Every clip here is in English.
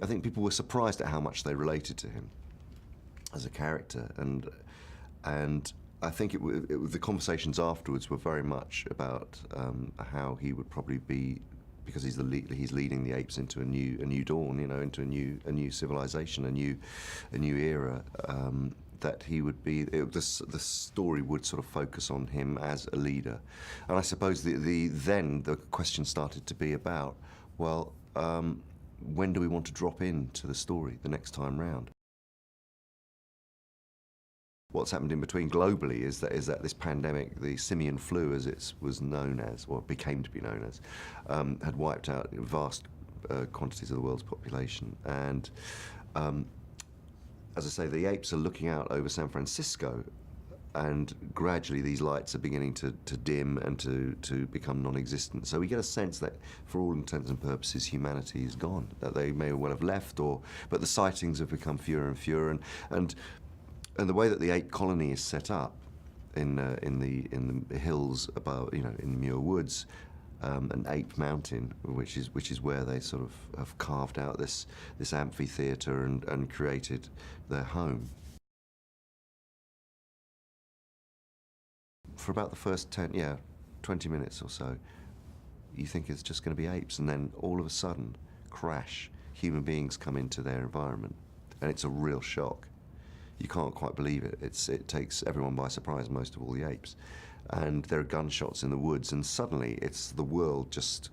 I think people were surprised at how much they related to him as a character, and I think the conversations afterwards were very much about how he would probably be, because he's leading the apes into a new dawn, you know, into a new civilization, a new era. That he would be, the story would sort of focus on him as a leader, and I suppose then the question started to be about, well, when do we want to drop into the story the next time round? What's happened in between globally is that this pandemic, the simian flu as it was known as, or became to be known as, had wiped out vast quantities of the world's population. And as I say, the apes are looking out over San Francisco, and gradually these lights are beginning to dim and to become non-existent. So we get a sense that, for all intents and purposes, humanity is gone, that they may well have left, but the sightings have become fewer and fewer, and the way that the ape colony is set up in the hills above, you know, in the Muir Woods, an ape mountain, which is where they sort of have carved out this amphitheatre and created their home. For about the first 20 minutes or so, you think it's just going to be apes, and then all of a sudden, crash, human beings come into their environment, and it's a real shock. You can't quite believe it. It takes everyone by surprise, most of all the apes. And there are gunshots in the woods, and suddenly the world just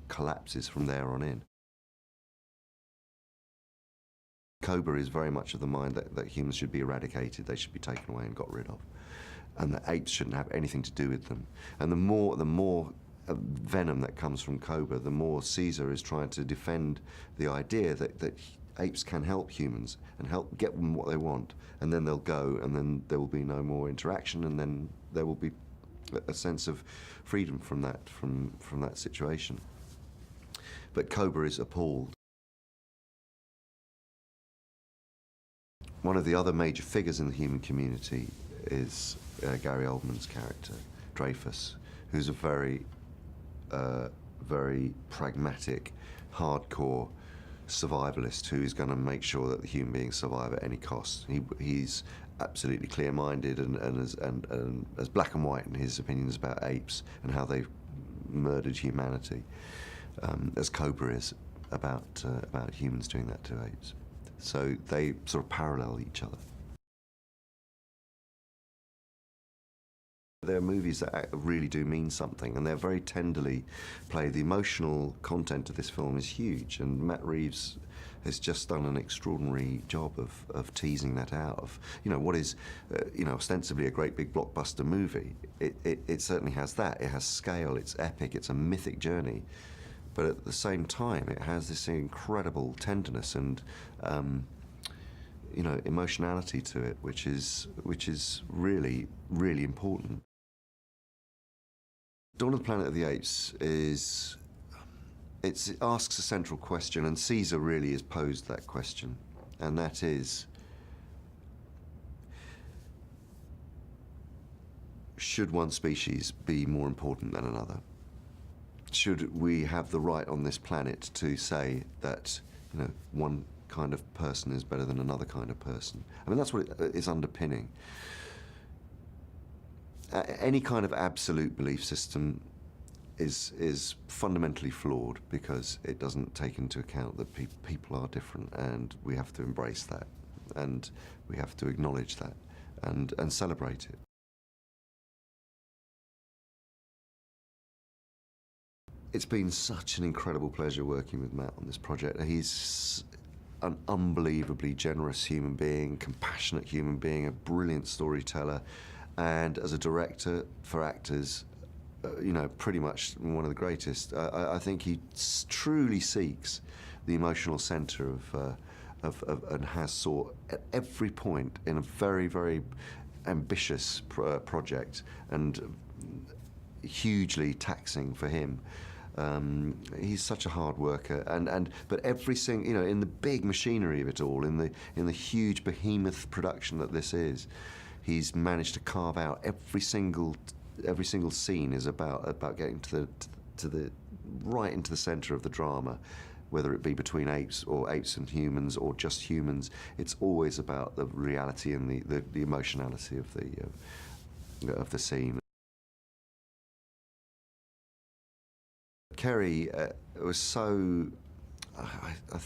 collapses from there on in. Cobra is very much of the mind that humans should be eradicated, they should be taken away and got rid of, and that apes shouldn't have anything to do with them. And the more venom that comes from Cobra, the more Caesar is trying to defend the idea that apes can help humans and help get them what they want, and then they'll go, and then there will be no more interaction, and then there will be a sense of freedom from that situation. But Cobra is appalled. One of the other major figures in the human community is Gary Oldman's character, Dreyfus, who's a very pragmatic, hardcore survivalist who is going to make sure that the human beings survive at any cost. He's absolutely clear-minded and as black and white in his opinions about apes and how they've murdered humanity, as Cobra is about humans doing that to apes. So they sort of parallel each other. They're movies that really do mean something, and they're very tenderly played. The emotional content of this film is huge, and Matt Reeves has just done an extraordinary job of teasing that out of, you know, what is, ostensibly a great big blockbuster movie. It certainly has that. It has scale, it's epic, it's a mythic journey, but at the same time it has this incredible tenderness and emotionality to it, which is really, really important. Dawn of the Planet of the Apes it asks a central question, and Caesar really has posed that question, and that is, should one species be more important than another? Should we have the right on this planet to say that, you know, one kind of person is better than another kind of person? I mean, that's what it is underpinning. Any kind of absolute belief system is fundamentally flawed, because it doesn't take into account that people are different, and we have to embrace that, and we have to acknowledge that and celebrate it. It's been such an incredible pleasure working with Matt on this project. He's an unbelievably generous human being, compassionate human being, a brilliant storyteller, and as a director for actors, pretty much one of the greatest. I think he truly seeks the emotional centre of and has sought at every point in a very, very ambitious project, and hugely taxing for him. He's such a hard worker, but every single, in the big machinery of it all, in the huge behemoth production that this is, he's managed to carve out every single scene is about getting to the right into the centre of the drama, whether it be between apes or apes and humans or just humans. It's always about the reality and the emotionality of the scene. Kerry was so...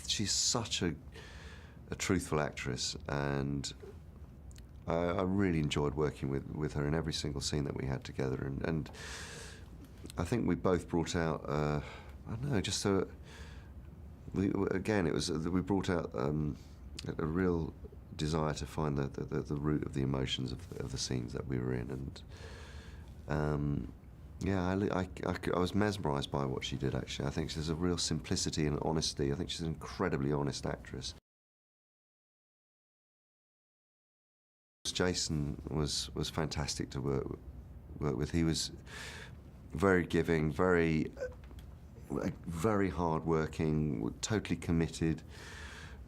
she's such a truthful actress, and I really enjoyed working with her in every single scene that we had together, and I think we both brought out, I don't know, just so... again, it was we brought out a real desire to find the root of the emotions of the scenes that we were in, and yeah, I was mesmerised by what she did, actually. I think there's a real simplicity and honesty. I think she's an incredibly honest actress. Jason was fantastic to work with. He was very giving, very hard-working, totally committed.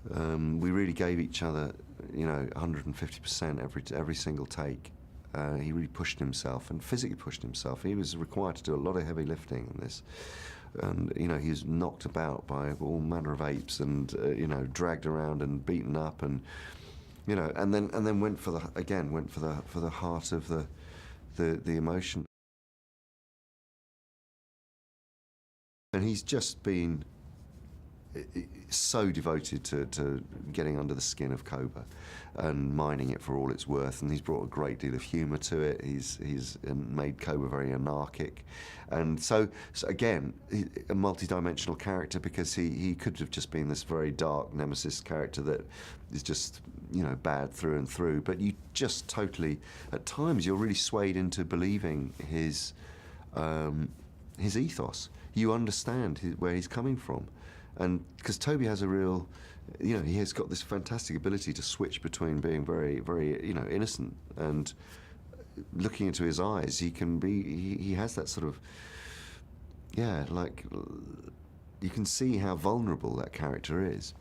We really gave each other, 150% every single take. He really pushed himself and physically pushed himself. He was required to do a lot of heavy lifting in this, and he was knocked about by all manner of apes, and dragged around and beaten up, and and then went for the heart of the emotion. And he's just been so devoted to getting under the skin of Cobra and mining it for all it's worth, and he's brought a great deal of humour to it. He's made Cobra very anarchic, and so again, a multi-dimensional character, because he could have just been this very dark nemesis character that is just bad through and through, but you just totally, at times, you're really swayed into believing his ethos. You understand where he's coming from. And because Toby has a real, he has got this fantastic ability to switch between being very, very, innocent, and looking into his eyes, he has that sort of, like, you can see how vulnerable that character is.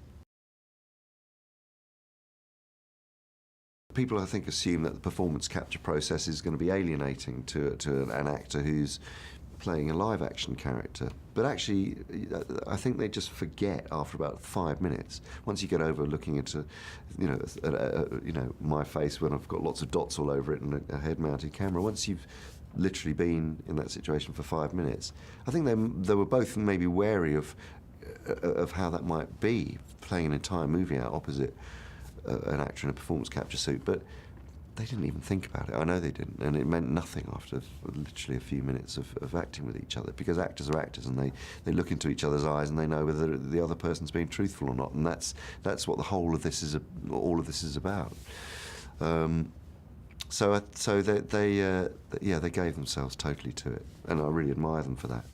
People, I think, assume that the performance capture process is going to be alienating to an actor who's playing a live-action character, but actually, I think they just forget after about 5 minutes. Once you get over looking into, my face when I've got lots of dots all over it and a head-mounted camera. Once you've literally been in that situation for 5 minutes, I think they were both maybe wary of how that might be, playing an entire movie out opposite an actor in a performance capture suit, but they didn't even think about it. I know they didn't, and it meant nothing after literally a few minutes of acting with each other, because actors are actors, and they look into each other's eyes and they know whether the other person's being truthful or not, and that's what the whole of this is. All of this is about. So they gave themselves totally to it, and I really admire them for that.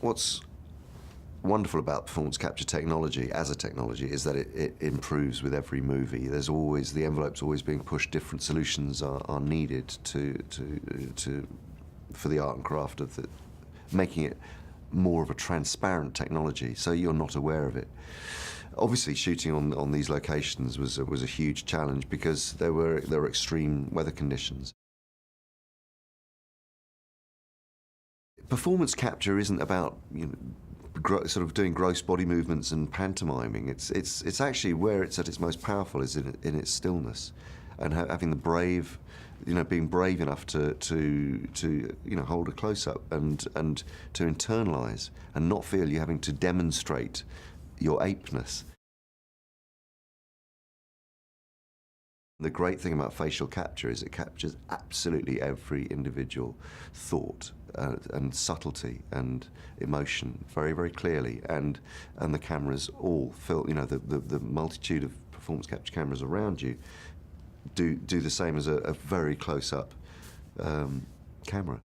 What's wonderful about performance capture technology as a technology is that it improves with every movie. There's always, the envelope's always being pushed. Different solutions are needed for the art and craft of making it more of a transparent technology, so you're not aware of it. Obviously, shooting on these locations was a huge challenge, because there were extreme weather conditions. Performance capture isn't about sort of doing gross body movements and pantomiming. It's actually where it's at its most powerful is in its stillness, and having the brave, being brave enough to hold a close up and to internalize and not feel you're having to demonstrate your apeness. The great thing about facial capture is it captures absolutely every individual thought and subtlety and emotion very, very clearly, and the cameras all the multitude of performance capture cameras around you do the same as a very close-up camera.